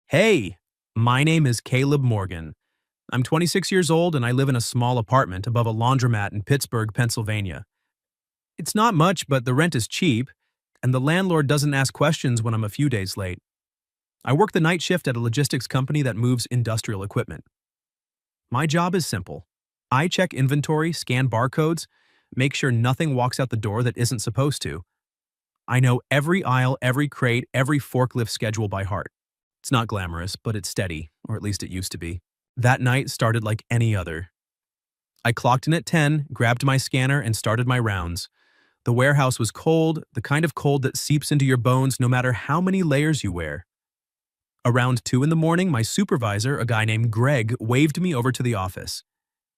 Hey, my name is Caleb Morgan. I'm 26 years old and I live in a small apartment above a laundromat in Pittsburgh, Pennsylvania. It's not much, but the rent is cheap, and the landlord doesn't ask questions when I'm a few days late. I work the night shift at a logistics company that moves industrial equipment. My job is simple. I check inventory, scan barcodes, make sure nothing walks out the door that isn't supposed to. I know every aisle, every crate, every forklift schedule by heart. It's not glamorous, but it's steady, or at least it used to be. That night started like any other. I clocked in at 10, grabbed my scanner, and started my rounds. The warehouse was cold, the kind of cold that seeps into your bones no matter how many layers you wear. Around 2 in the morning, my supervisor, a guy named Greg, waved me over to the office.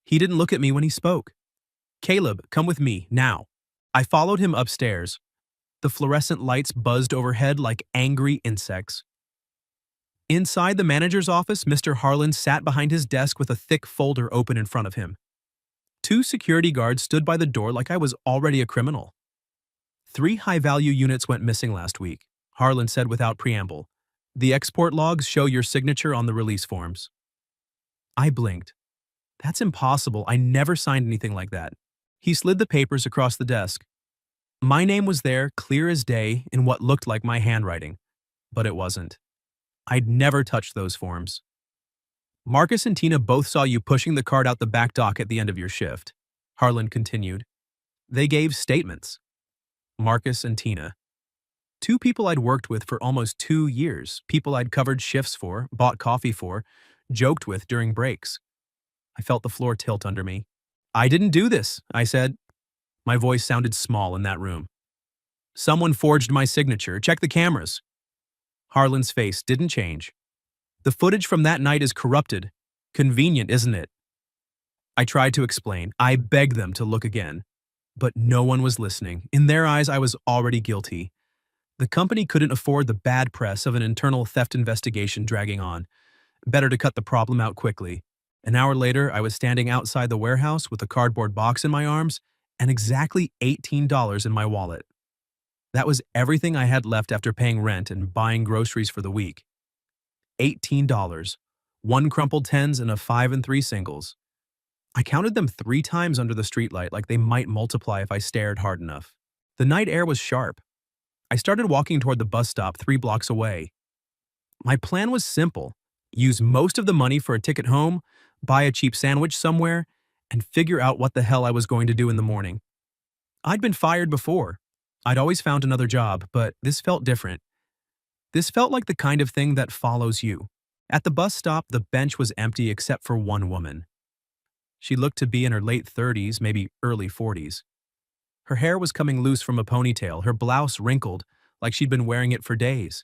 He didn't look at me when he spoke. "Caleb, come with me, now." I followed him upstairs. The fluorescent lights buzzed overhead like angry insects. Inside the manager's office, Mr. Harlan sat behind his desk with a thick folder open in front of him. Two security guards stood by the door like I was already a criminal. 3 high-value units went missing last week, Harlan said without preamble. The export logs show your signature on the release forms. I blinked. That's impossible. I never signed anything like that. He slid the papers across the desk. My name was there, clear as day, in what looked like my handwriting. But it wasn't. I'd never touched those forms. "Marcus and Tina both saw you pushing the cart out the back dock at the end of your shift," Harlan continued. They gave statements. Marcus and Tina. 2 people I'd worked with for almost 2 years, people I'd covered shifts for, bought coffee for, joked with during breaks. I felt the floor tilt under me. "I didn't do this," I said. My voice sounded small in that room. "Someone forged my signature. Check the cameras." Harlan's face didn't change. "The footage from that night is corrupted. Convenient, isn't it?" I tried to explain. I begged them to look again. But no one was listening. In their eyes, I was already guilty. The company couldn't afford the bad press of an internal theft investigation dragging on. Better to cut the problem out quickly. An hour later, I was standing outside the warehouse with a cardboard box in my arms and exactly $18 in my wallet. That was everything I had left after paying rent and buying groceries for the week. $18. 1 crumpled tens and a 5 and 3 singles. I counted them 3 times under the streetlight like they might multiply if I stared hard enough. The night air was sharp. I started walking toward the bus stop 3 blocks away. My plan was simple. Use most of the money for a ticket home, buy a cheap sandwich somewhere, and figure out what the hell I was going to do in the morning. I'd been fired before. I'd always found another job, but this felt different. This felt like the kind of thing that follows you. At the bus stop, the bench was empty except for one woman. She looked to be in her late 30s, maybe early 40s. Her hair was coming loose from a ponytail, her blouse wrinkled, like she'd been wearing it for days.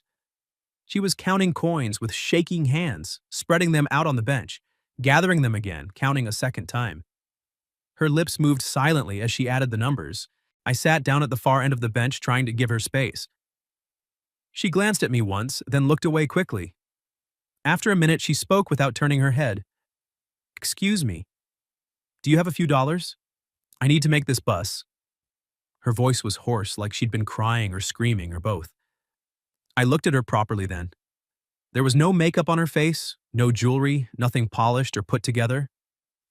She was counting coins with shaking hands, spreading them out on the bench, gathering them again, counting a second time. Her lips moved silently as she added the numbers. I sat down at the far end of the bench trying to give her space. She glanced at me once, then looked away quickly. After a minute, she spoke without turning her head. "Excuse me. Do you have a few dollars? I need to make this bus." Her voice was hoarse, like she'd been crying or screaming or both. I looked at her properly then. There was no makeup on her face, no jewelry, nothing polished or put together.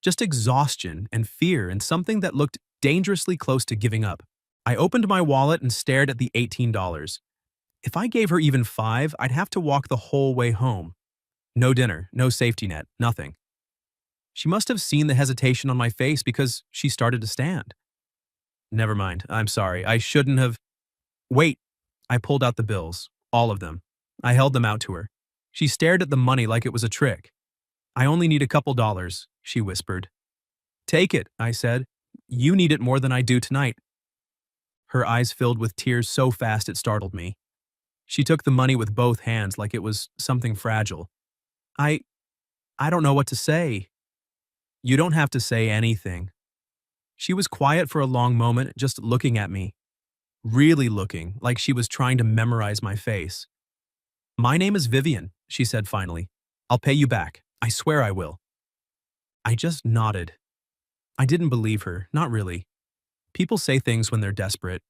Just exhaustion and fear and something that looked dangerously close to giving up. I opened my wallet and stared at the $18. If I gave her even 5, I'd have to walk the whole way home. No dinner, no safety net, nothing. She must have seen the hesitation on my face because she started to stand. "Never mind, I'm sorry, I shouldn't have—" "Wait." I pulled out the bills, all of them. I held them out to her. She stared at the money like it was a trick. "I only need a couple dollars," she whispered. "Take it," I said. "You need it more than I do tonight." Her eyes filled with tears so fast it startled me. She took the money with both hands like it was something fragile. I don't know what to say." "You don't have to say anything." She was quiet for a long moment, just looking at me. Really looking, like she was trying to memorize my face. "My name is Vivian," she said finally. "I'll pay you back. I swear I will." I just nodded. I didn't believe her, not really. People say things when they're desperate.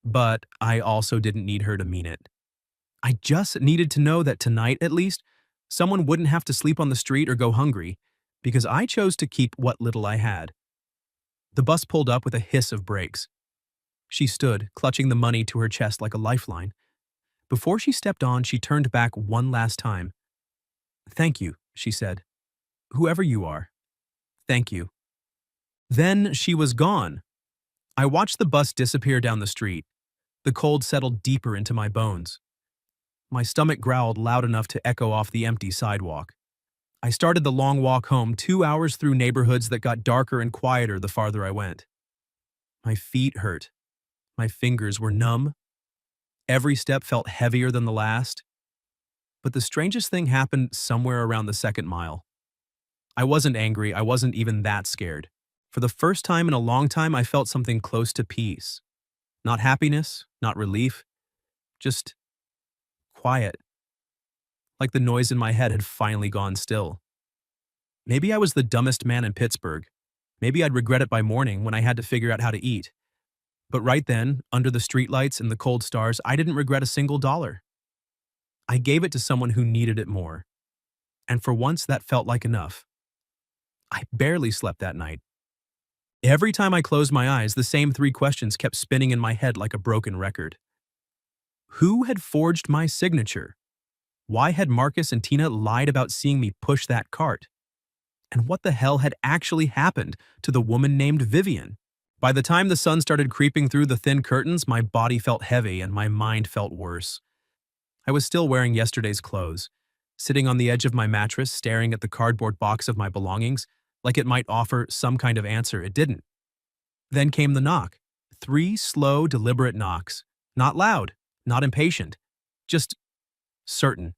But I also didn't need her to mean it. I just needed to know that tonight, at least, Someone wouldn't have to sleep on the street or go hungry, because I chose to keep what little I had. The bus pulled up with a hiss of brakes. She stood, clutching the money to her chest like a lifeline. Before she stepped on, she turned back one last time. "Thank you," she said. "Whoever you are. Thank you." Then she was gone. I watched the bus disappear down the street. The cold settled deeper into my bones. My stomach growled loud enough to echo off the empty sidewalk. I started the long walk home, 2 hours through neighborhoods that got darker and quieter the farther I went. My feet hurt. My fingers were numb. Every step felt heavier than the last. But the strangest thing happened somewhere around the second mile. I wasn't angry. I wasn't even that scared. For the first time in a long time, I felt something close to peace. Not happiness, not relief, just quiet. Like the noise in my head had finally gone still. Maybe I was the dumbest man in Pittsburgh. Maybe I'd regret it by morning when I had to figure out how to eat. But right then, under the streetlights and the cold stars, I didn't regret a single dollar. I gave it to someone who needed it more. And for once, that felt like enough. I barely slept that night. Every time I closed my eyes, the same three questions kept spinning in my head like a broken record. Who had forged my signature? Why had Marcus and Tina lied about seeing me push that cart? And what the hell had actually happened to the woman named Vivian? By the time the sun started creeping through the thin curtains, my body felt heavy and my mind felt worse. I was still wearing yesterday's clothes, sitting on the edge of my mattress, staring at the cardboard box of my belongings, like it might offer some kind of answer. It didn't. Then came the knock. 3 slow, deliberate knocks. Not loud, not impatient, just certain.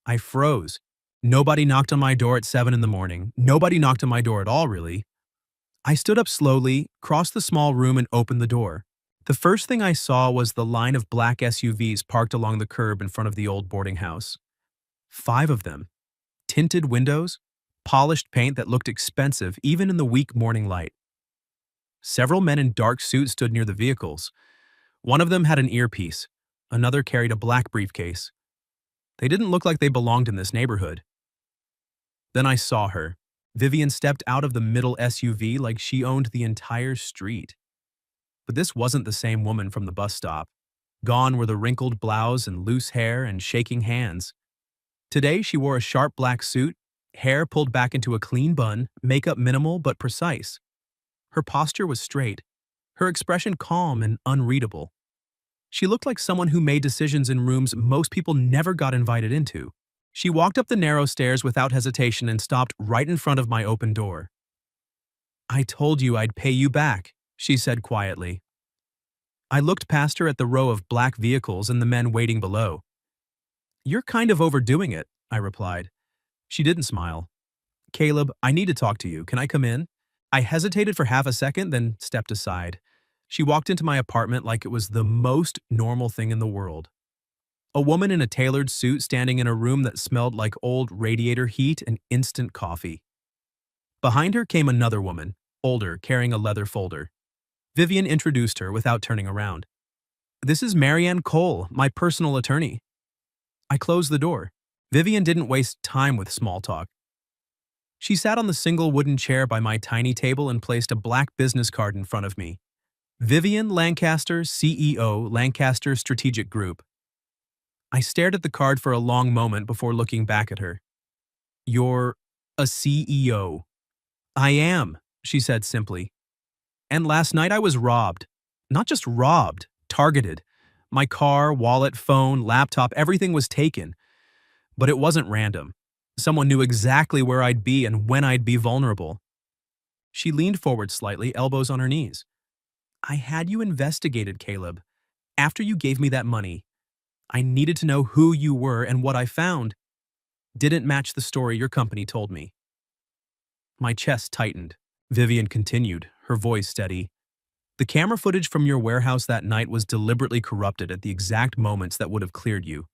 I froze. Nobody knocked on my door at 7 in the morning. Nobody knocked on my door at all, really. I stood up slowly, crossed the small room, and opened the door. The first thing I saw was the line of black SUVs parked along the curb in front of the old boarding house. 5 of them. Tinted windows, polished paint that looked expensive even in the weak morning light. Several men in dark suits stood near the vehicles. One of them had an earpiece. Another carried a black briefcase. They didn't look like they belonged in this neighborhood. Then I saw her. Vivian stepped out of the middle SUV like she owned the entire street. But this wasn't the same woman from the bus stop. Gone were the wrinkled blouse and loose hair and shaking hands. Today she wore a sharp black suit, hair pulled back into a clean bun, makeup minimal but precise. Her posture was straight, her expression calm and unreadable. She looked like someone who made decisions in rooms most people never got invited into. She walked up the narrow stairs without hesitation and stopped right in front of my open door. "I told you I'd pay you back," she said quietly. I looked past her at the row of black vehicles and the men waiting below. "You're kind of overdoing it," I replied. She didn't smile. "Caleb, I need to talk to you. Can I come in?" I hesitated for half a second, then stepped aside. She walked into my apartment like it was the most normal thing in the world. A woman in a tailored suit standing in a room that smelled like old radiator heat and instant coffee. Behind her came another woman, older, carrying a leather folder. Vivian introduced her without turning around. "This is Marianne Cole, my personal attorney." I closed the door. Vivian didn't waste time with small talk. She sat on the single wooden chair by my tiny table and placed a black business card in front of me. Vivian Lancaster, CEO, Lancaster Strategic Group. I stared at the card for a long moment before looking back at her. "You're a CEO." "I am," she said simply. "And last night I was robbed. Not just robbed, targeted. My car, wallet, phone, laptop, everything was taken. But it wasn't random. Someone knew exactly where I'd be and when I'd be vulnerable." She leaned forward slightly, elbows on her knees. "I had you investigated, Caleb. After you gave me that money, I needed to know who you were, and what I found didn't match the story your company told me." My chest tightened. Vivian continued, her voice steady. "The camera footage from your warehouse that night was deliberately corrupted at the exact moments that would have cleared you.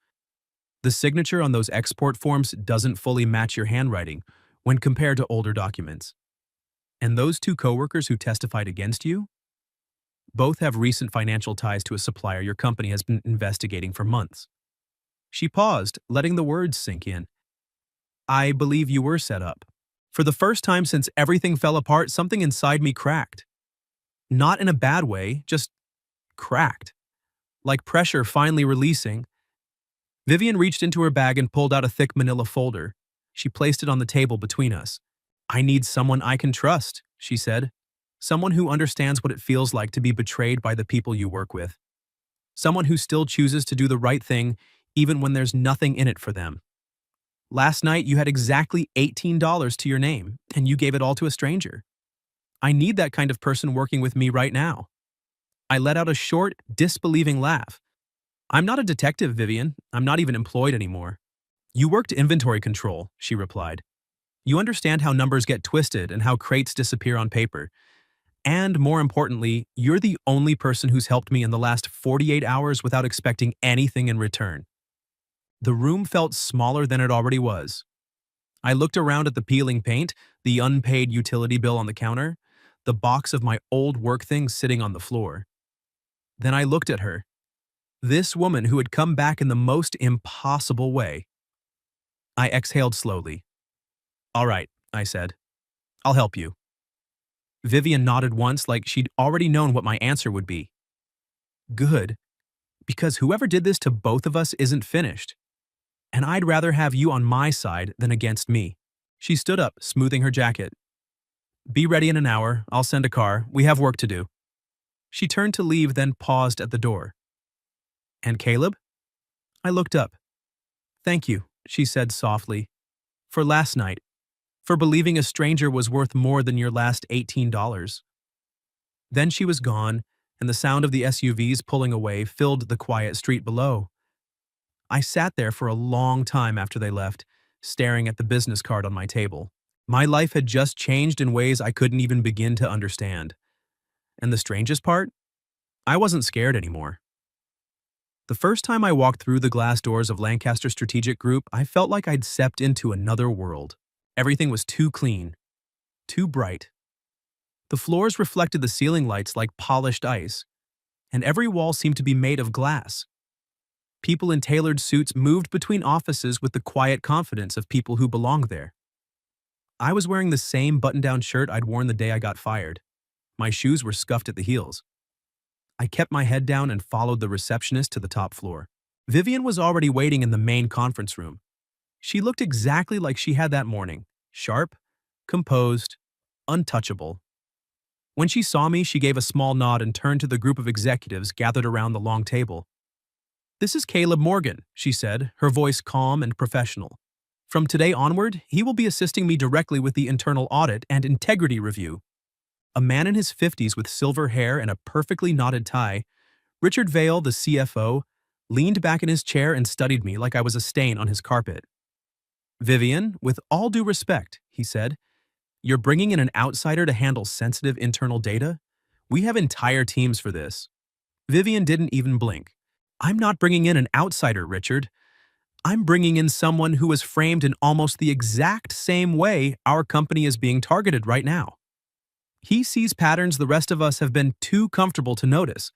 The signature on those export forms doesn't fully match your handwriting when compared to older documents. And those 2 coworkers who testified against you? Both have recent financial ties to a supplier your company has been investigating for months." She paused, letting the words sink in. I believe you were set up. For the first time since everything fell apart, something inside me cracked. Not in a bad way, just cracked. Like pressure finally releasing. Vivian reached into her bag and pulled out a thick manila folder. She placed it on the table between us. I need someone I can trust, she said. Someone who understands what it feels like to be betrayed by the people you work with. Someone who still chooses to do the right thing even when there's nothing in it for them. Last night you had exactly $18 to your name, and you gave it all to a stranger. I need that kind of person working with me right now. I let out a short, disbelieving laugh. I'm not a detective, Vivian. I'm not even employed anymore. You worked inventory control, she replied. You understand how numbers get twisted and how crates disappear on paper. And more importantly, you're the only person who's helped me in the last 48 hours without expecting anything in return. The room felt smaller than it already was. I looked around at the peeling paint, the unpaid utility bill on the counter, the box of my old work things sitting on the floor. Then I looked at her. This woman who had come back in the most impossible way. I exhaled slowly. All right, I said. I'll help you. Vivian nodded once like she'd already known what my answer would be. Good, because whoever did this to both of us isn't finished. And I'd rather have you on my side than against me. She stood up, smoothing her jacket. Be ready in an hour. I'll send a car. We have work to do. She turned to leave, then paused at the door. And Caleb? I looked up. Thank you, she said softly. For last night. For believing a stranger was worth more than your last $18. Then she was gone, and the sound of the SUVs pulling away filled the quiet street below. I sat there for a long time after they left, staring at the business card on my table. My life had just changed in ways I couldn't even begin to understand. And the strangest part? I wasn't scared anymore. The first time I walked through the glass doors of Lancaster Strategic Group, I felt like I'd stepped into another world. Everything was too clean, too bright. The floors reflected the ceiling lights like polished ice, and every wall seemed to be made of glass. People in tailored suits moved between offices with the quiet confidence of people who belonged there. I was wearing the same button-down shirt I'd worn the day I got fired. My shoes were scuffed at the heels. I kept my head down and followed the receptionist to the top floor. Vivian was already waiting in the main conference room. She looked exactly like she had that morning, sharp, composed, untouchable. When she saw me, she gave a small nod and turned to the group of executives gathered around the long table. This is Caleb Morgan, she said, her voice calm and professional. From today onward, he will be assisting me directly with the internal audit and integrity review. A man in his 50s with silver hair and a perfectly knotted tie, Richard Vale, the CFO, leaned back in his chair and studied me like I was a stain on his carpet. Vivian, with all due respect, he said, you're bringing in an outsider to handle sensitive internal data? We have entire teams for this. Vivian didn't even blink. I'm not bringing in an outsider, Richard. I'm bringing in someone who was framed in almost the exact same way our company is being targeted right now. He sees patterns the rest of us have been too comfortable to notice.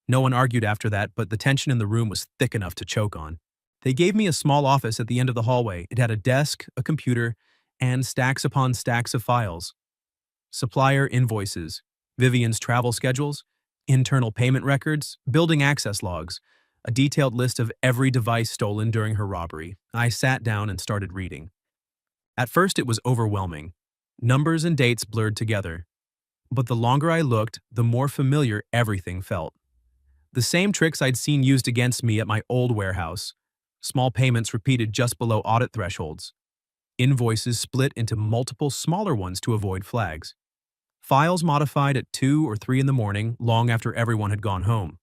No one argued after that, but the tension in the room was thick enough to choke on. They gave me a small office at the end of the hallway. It had a desk, a computer, and stacks upon stacks of files. Supplier invoices, Vivian's travel schedules, internal payment records, building access logs, a detailed list of every device stolen during her robbery. I sat down and started reading. At first it was overwhelming. Numbers and dates blurred together. But the longer I looked, the more familiar everything felt. The same tricks I'd seen used against me at my old warehouse. Small payments repeated just below audit thresholds. Invoices split into multiple smaller ones to avoid flags. Files modified at 2 or 3 in the morning, long after everyone had gone home.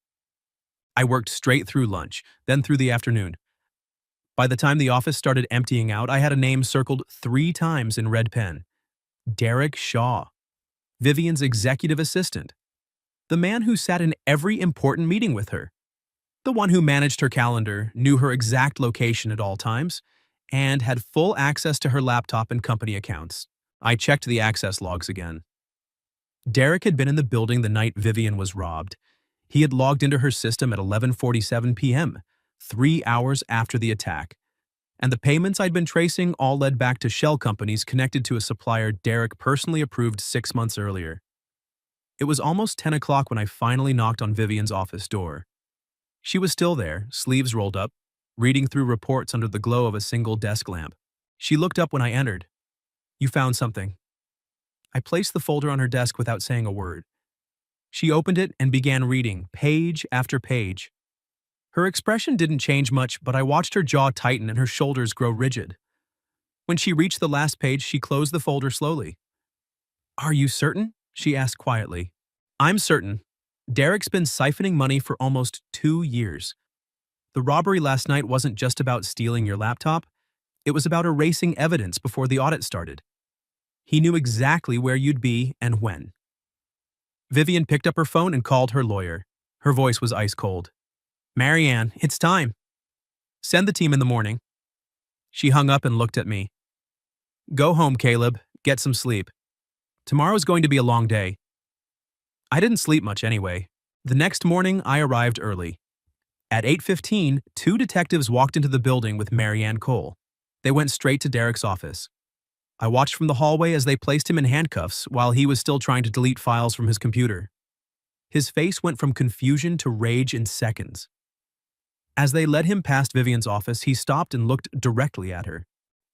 I worked straight through lunch, then through the afternoon. By the time the office started emptying out, I had a name circled 3 times in red pen. Derek Shaw, Vivian's executive assistant. The man who sat in every important meeting with her. The one who managed her calendar, knew her exact location at all times, and had full access to her laptop and company accounts. I checked the access logs again. Derek had been in the building the night Vivian was robbed. He had logged into her system at 11:47 p.m., 3 hours after the attack. and the payments I'd been tracing all led back to shell companies connected to a supplier Derek personally approved 6 months earlier. It was almost 10 o'clock when I finally knocked on Vivian's office door. She was still there, sleeves rolled up, reading through reports under the glow of a single desk lamp. She looked up when I entered. "You found something." I placed the folder on her desk without saying a word. She opened it and began reading, page after page. Her expression didn't change much, but I watched her jaw tighten and her shoulders grow rigid. When she reached the last page, she closed the folder slowly. "Are you certain?" she asked quietly. "I'm certain. Derek's been siphoning money for almost 2 years. The robbery last night wasn't just about stealing your laptop. It was about erasing evidence before the audit started. He knew exactly where you'd be and when." Vivian picked up her phone and called her lawyer. Her voice was ice cold. "Marianne, it's time. Send the team in the morning." She hung up and looked at me. "Go home, Caleb. Get some sleep. Tomorrow's going to be a long day." I didn't sleep much anyway. The next morning, I arrived early. At 8:15, two detectives walked into the building with Marianne Cole. They went straight to Derek's office. I watched from the hallway as they placed him in handcuffs while he was still trying to delete files from his computer. His face went from confusion to rage in seconds. As they led him past Vivian's office, he stopped and looked directly at her.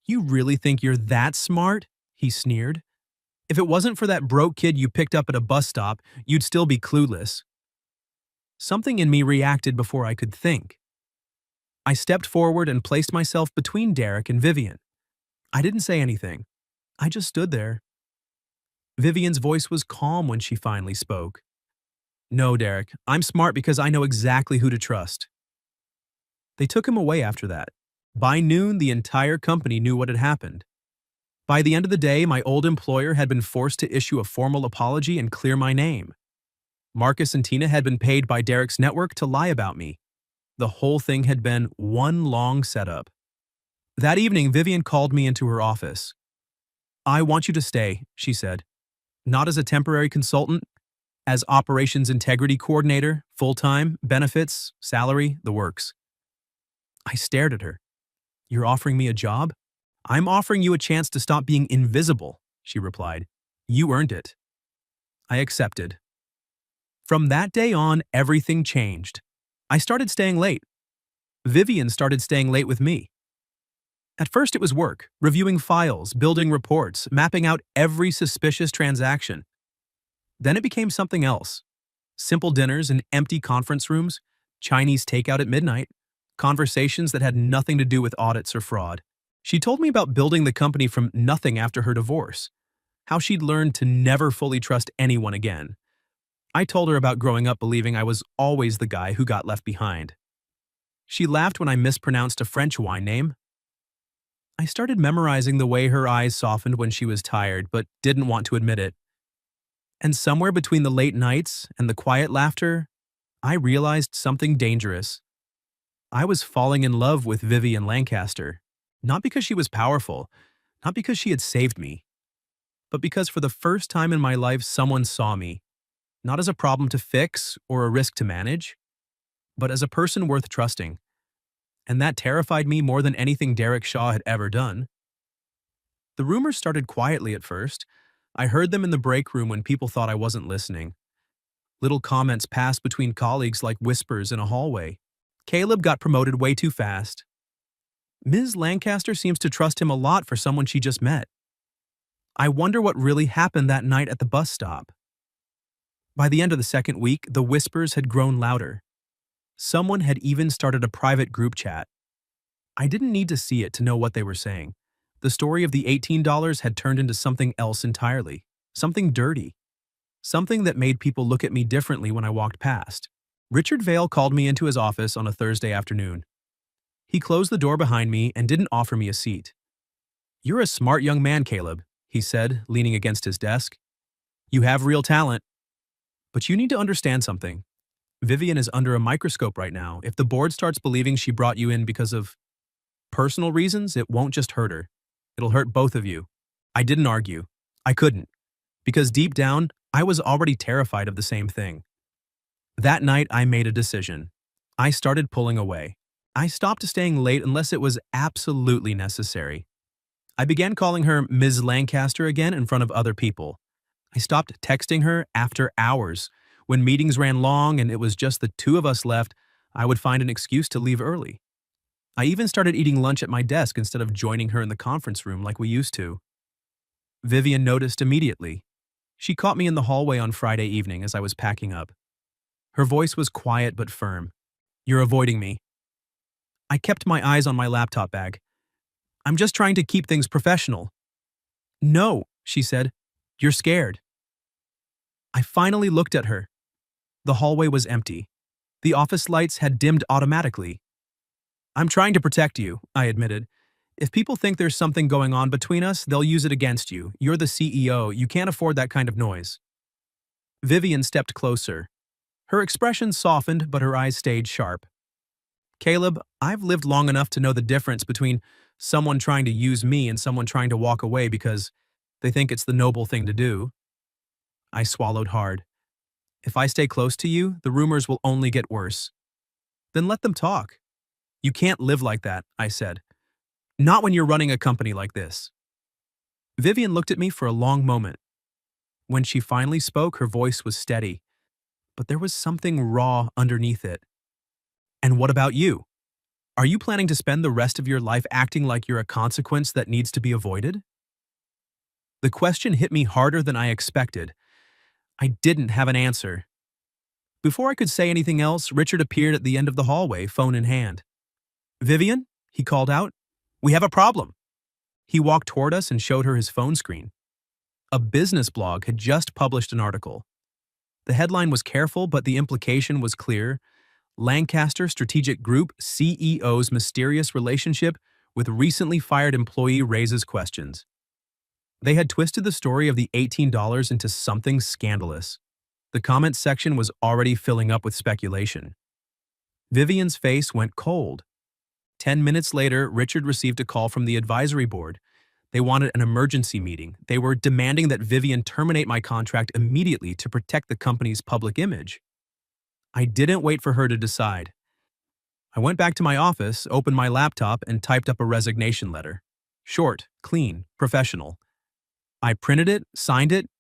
"You really think you're that smart?" he sneered. "If it wasn't for that broke kid you picked up at a bus stop, you'd still be clueless." Something in me reacted before I could think. I stepped forward and placed myself between Derek and Vivian. I didn't say anything. I just stood there. Vivian's voice was calm when she finally spoke. "No, Derek, I'm smart because I know exactly who to trust." They took him away after that. By noon, the entire company knew what had happened. By the end of the day, my old employer had been forced to issue a formal apology and clear my name. Marcus and Tina had been paid by Derek's network to lie about me. The whole thing had been one long setup. That evening, Vivian called me into her office. "I want you to stay," she said. "Not as a temporary consultant, as operations integrity coordinator, full-time, benefits, salary, the works." I stared at her. "You're offering me a job?" "I'm offering you a chance to stop being invisible," she replied. "You earned it." I accepted. From that day on, everything changed. I started staying late. Vivian started staying late with me. At first it was work, reviewing files, building reports, mapping out every suspicious transaction. Then it became something else. Simple dinners in empty conference rooms, Chinese takeout at midnight, conversations that had nothing to do with audits or fraud. She told me about building the company from nothing after her divorce, how she'd learned to never fully trust anyone again. I told her about growing up believing I was always the guy who got left behind. She laughed when I mispronounced a French wine name. I started memorizing the way her eyes softened when she was tired, but didn't want to admit it. And somewhere between the late nights and the quiet laughter, I realized something dangerous. I was falling in love with Vivian Lancaster, not because she was powerful, not because she had saved me, but because for the first time in my life someone saw me, not as a problem to fix or a risk to manage, but as a person worth trusting. And that terrified me more than anything Derek Shaw had ever done. The rumors started quietly at first. I heard them in the break room when people thought I wasn't listening. Little comments passed between colleagues like whispers in a hallway. "Caleb got promoted way too fast." "Ms. Lancaster seems to trust him a lot for someone she just met." "I wonder what really happened that night at the bus stop." By the end of the second week, the whispers had grown louder. Someone had even started a private group chat. I didn't need to see it to know what they were saying. The story of the $18 had turned into something else entirely. Something dirty. Something that made people look at me differently when I walked past. Richard Vale called me into his office on a Thursday afternoon. He closed the door behind me and didn't offer me a seat. "You're a smart young man, Caleb," he said, leaning against his desk. "You have real talent. But you need to understand something. Vivian is under a microscope right now. If the board starts believing she brought you in because of personal reasons, it won't just hurt her. It'll hurt both of you." I didn't argue. I couldn't. Because deep down, I was already terrified of the same thing. That night, I made a decision. I started pulling away. I stopped staying late unless it was absolutely necessary. I began calling her Ms. Lancaster again in front of other people. I stopped texting her after hours. When meetings ran long and it was just the two of us left, I would find an excuse to leave early. I even started eating lunch at my desk instead of joining her in the conference room like we used to. Vivian noticed immediately. She caught me in the hallway on Friday evening as I was packing up. Her voice was quiet but firm. "You're avoiding me." I kept my eyes on my laptop bag. "I'm just trying to keep things professional." "No," she said. "You're scared." I finally looked at her. The hallway was empty. The office lights had dimmed automatically. "I'm trying to protect you," I admitted. "If people think there's something going on between us, they'll use it against you. You're the CEO. You can't afford that kind of noise." Vivian stepped closer. Her expression softened, but her eyes stayed sharp. "Caleb, I've lived long enough to know the difference between someone trying to use me and someone trying to walk away because they think it's the noble thing to do." I swallowed hard. "If I stay close to you, the rumors will only get worse." "Then let them talk." "You can't live like that," I said. "Not when you're running a company like this." Vivian looked at me for a long moment. When she finally spoke, her voice was steady, but there was something raw underneath it. "And what about you? Are you planning to spend the rest of your life acting like you're a consequence that needs to be avoided?" The question hit me harder than I expected. I didn't have an answer. Before I could say anything else, Richard appeared at the end of the hallway, phone in hand. "Vivian," he called out, "we have a problem." He walked toward us and showed her his phone screen. A business blog had just published an article. The headline was careful, but the implication was clear. Lancaster Strategic Group CEO's mysterious relationship with recently fired employee raises questions. They had twisted the story of the $18 into something scandalous. The comments section was already filling up with speculation. Vivian's face went cold. 10 minutes later, Richard received a call from the advisory board. They wanted an emergency meeting. They were demanding that Vivian terminate my contract immediately to protect the company's public image. I didn't wait for her to decide. I went back to my office, opened my laptop, and typed up a resignation letter. Short, clean, professional. I printed it, signed it,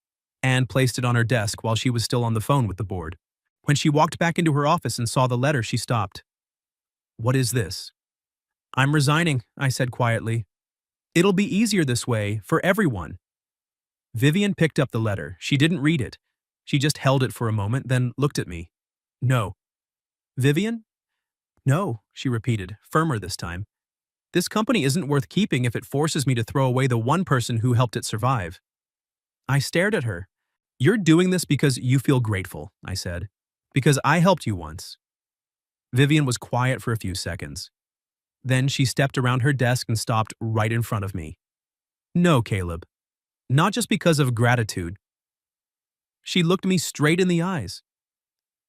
and placed it on her desk while she was still on the phone with the board. When she walked back into her office and saw the letter, she stopped. "What is this?" "I'm resigning," I said quietly. "It'll be easier this way, for everyone." Vivian picked up the letter. She didn't read it. She just held it for a moment, then looked at me. "No." "Vivian?" "No," she repeated, firmer this time. "This company isn't worth keeping if it forces me to throw away the one person who helped it survive." I stared at her. "You're doing this because you feel grateful," I said. "Because I helped you once." Vivian was quiet for a few seconds. Then she stepped around her desk and stopped right in front of me. "No, Caleb. Not just because of gratitude." She looked me straight in the eyes.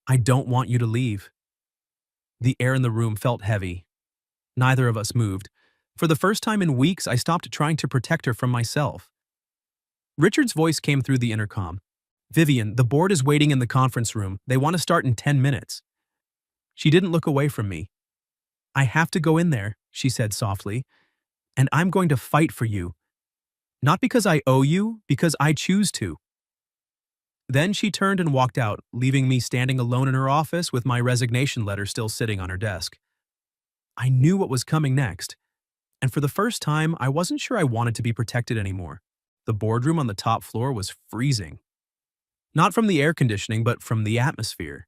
"I don't want you to leave." The air in the room felt heavy. Neither of us moved. For the first time in weeks, I stopped trying to protect her from myself. Richard's voice came through the intercom. "Vivian, the board is waiting in the conference room. They want to start in 10 minutes. She didn't look away from me. "I have to go in there," she said softly, "and I'm going to fight for you. Not because I owe you, because I choose to." Then she turned and walked out, leaving me standing alone in her office with my resignation letter still sitting on her desk. I knew what was coming next, and for the first time, I wasn't sure I wanted to be protected anymore. The boardroom on the top floor was freezing. Not from the air conditioning, but from the atmosphere.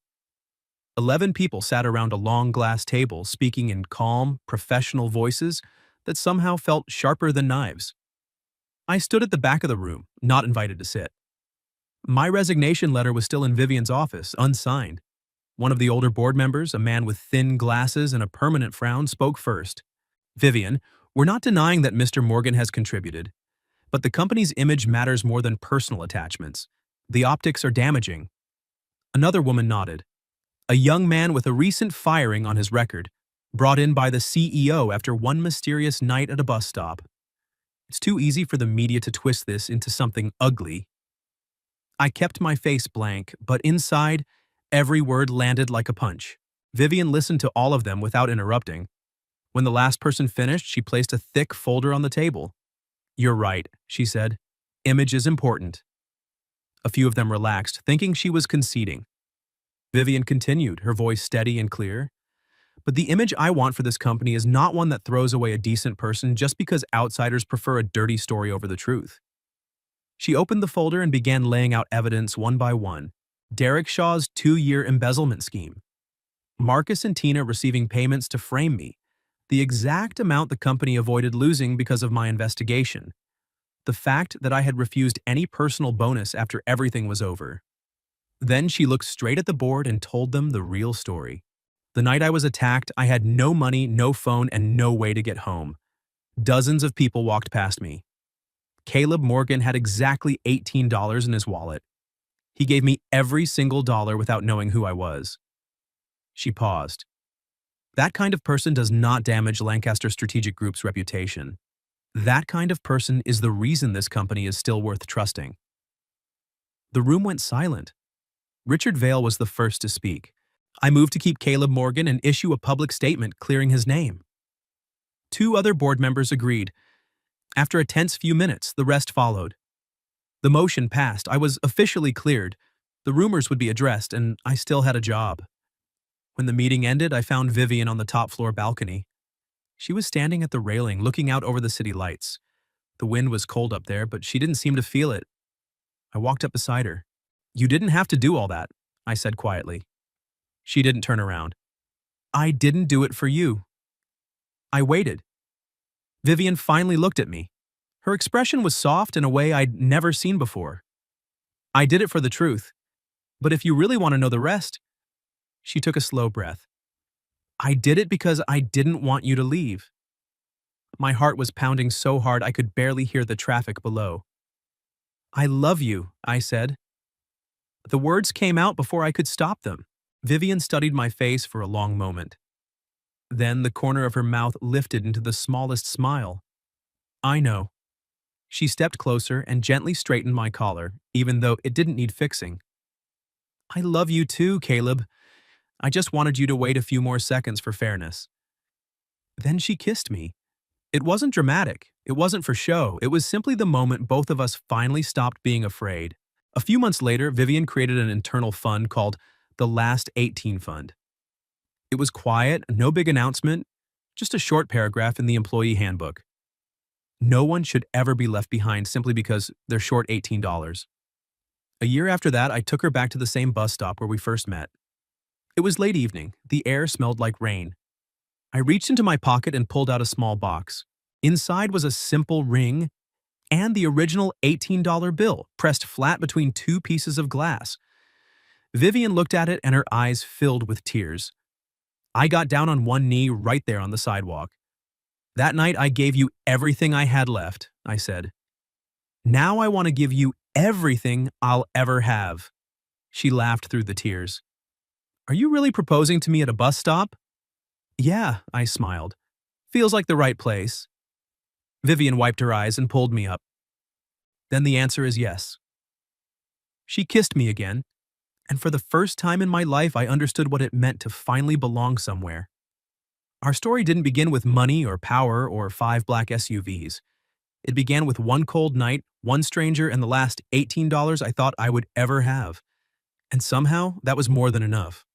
11 people sat around a long glass table, speaking in calm, professional voices that somehow felt sharper than knives. I stood at the back of the room, not invited to sit. My resignation letter was still in Vivian's office, unsigned. One of the older board members, a man with thin glasses and a permanent frown, spoke first. "Vivian, we're not denying that Mr. Morgan has contributed, but the company's image matters more than personal attachments. The optics are damaging." Another woman nodded. "A young man with a recent firing on his record, brought in by the CEO after one mysterious night at a bus stop. It's too easy for the media to twist this into something ugly." I kept my face blank, but inside, every word landed like a punch. Vivian listened to all of them without interrupting. When the last person finished, she placed a thick folder on the table. "You're right," she said. "Image is important." A few of them relaxed, thinking she was conceding. Vivian continued, her voice steady and clear. "But the image I want for this company is not one that throws away a decent person just because outsiders prefer a dirty story over the truth." She opened the folder and began laying out evidence one by one. Derek Shaw's 2-year embezzlement scheme. Marcus and Tina receiving payments to frame me. The exact amount the company avoided losing because of my investigation. The fact that I had refused any personal bonus after everything was over. Then she looked straight at the board and told them the real story. The night I was attacked, I had no money, no phone, and no way to get home. Dozens of people walked past me. Caleb Morgan had exactly $18 in his wallet. He gave me every single dollar without knowing who I was. She paused. That kind of person does not damage Lancaster Strategic Group's reputation. That kind of person is the reason this company is still worth trusting. The room went silent. Richard Vale was the first to speak. "I move to keep Caleb Morgan and issue a public statement clearing his name." 2 other board members agreed. After a tense few minutes, the rest followed. The motion passed. I was officially cleared. The rumors would be addressed, and I still had a job. When the meeting ended, I found Vivian on the top floor balcony. She was standing at the railing, looking out over the city lights. The wind was cold up there, but she didn't seem to feel it. I walked up beside her. "You didn't have to do all that," I said quietly. She didn't turn around. "I didn't do it for you." I waited. Vivian finally looked at me. Her expression was soft in a way I'd never seen before. "I did it for the truth. But if you really want to know the rest..." She took a slow breath. "I did it because I didn't want you to leave." My heart was pounding so hard I could barely hear the traffic below. "I love you," I said. The words came out before I could stop them. Vivian studied my face for a long moment. Then the corner of her mouth lifted into the smallest smile. "I know." She stepped closer and gently straightened my collar, even though it didn't need fixing. "I love you too, Caleb. I just wanted you to wait a few more seconds for fairness." Then she kissed me. It wasn't dramatic. It wasn't for show. It was simply the moment both of us finally stopped being afraid. A few months later, Vivian created an internal fund called the Last 18 Fund. It was quiet, no big announcement, just a short paragraph in the employee handbook. No one should ever be left behind simply because they're short $18. A year after that, I took her back to the same bus stop where we first met. It was late evening. The air smelled like rain. I reached into my pocket and pulled out a small box. Inside was a simple ring and the original $18 bill pressed flat between 2 pieces of glass. Vivian looked at it and her eyes filled with tears. I got down on one knee right there on the sidewalk. "That night I gave you everything I had left," I said. "Now I want to give you everything I'll ever have." She laughed through the tears. "Are you really proposing to me at a bus stop?" "Yeah," I smiled. "Feels like the right place." Vivian wiped her eyes and pulled me up. "Then the answer is yes." She kissed me again, and for the first time in my life I understood what it meant to finally belong somewhere. Our story didn't begin with money or power or 5 black SUVs. It began with one cold night, one stranger, and the last $18 I thought I would ever have. And somehow, that was more than enough.